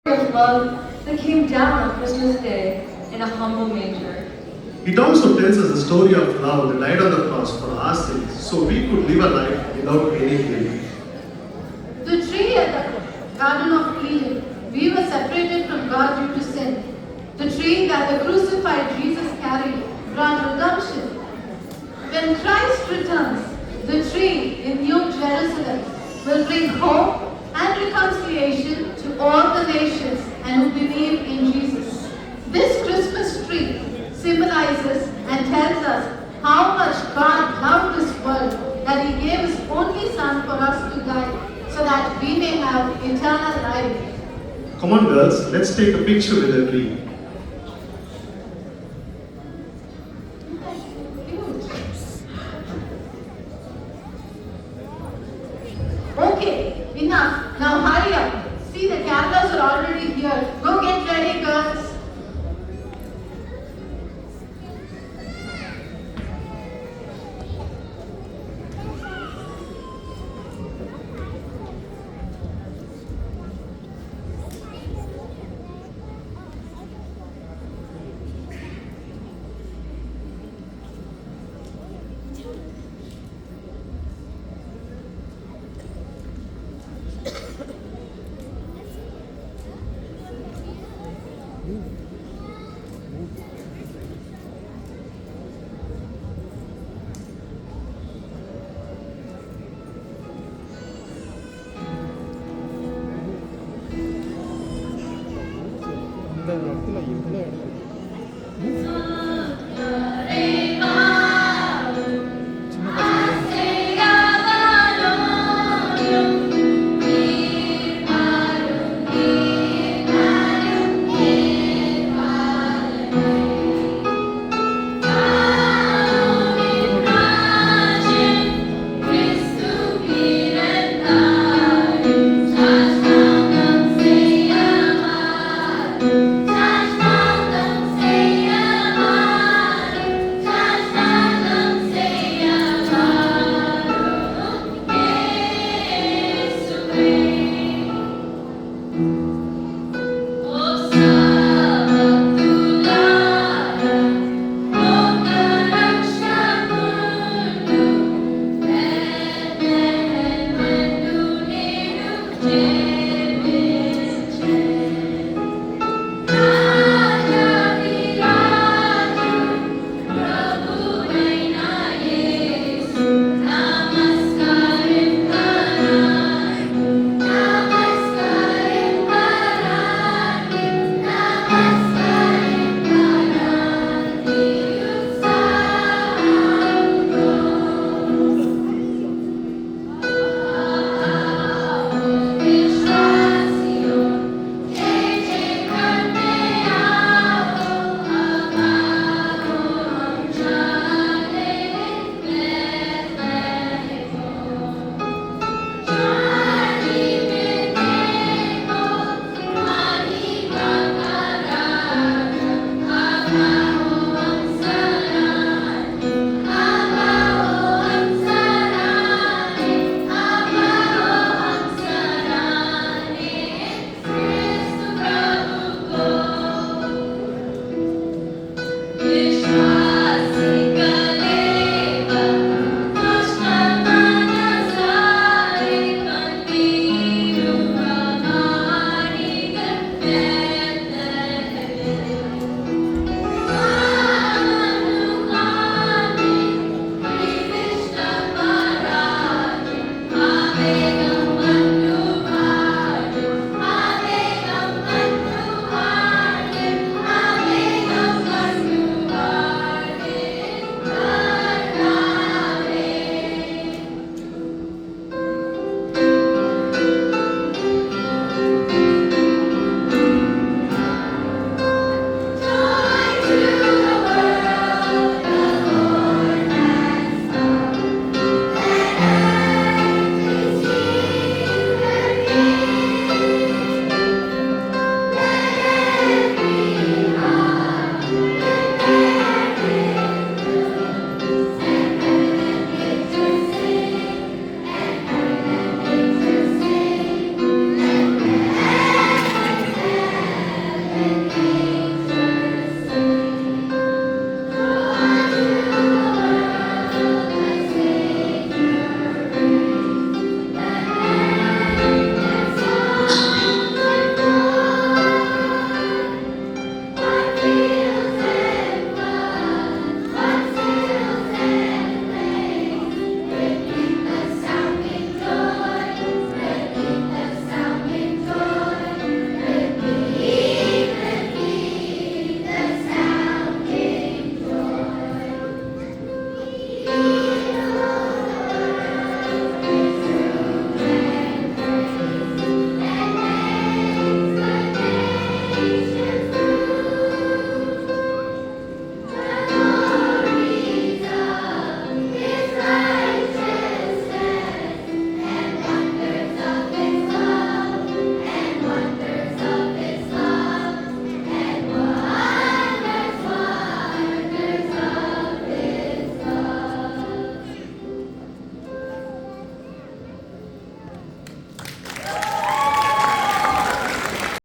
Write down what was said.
of love that came down on Christmas Day in a humble manger. It also tells us the story of love that died on the cross for our sins, so we could live a life without any guilt. The tree at the Garden of Eden, we were separated from God due to sin. The tree that the crucified Jesus carried brought redemption. When Christ returns, the tree in New Jerusalem will bring hope and reconciliation to all the nations and who believe in Jesus. This Christmas tree symbolizes and tells us how much God loved this world that He gave His only Son for us to die so that we may have eternal life. Come on, girls, let's take a picture with the tree. Okay, enough. Now hurry up. See, the carolers are already here. Go get ready, girls. இந்த இடத்துல இவ்வளோ இடம்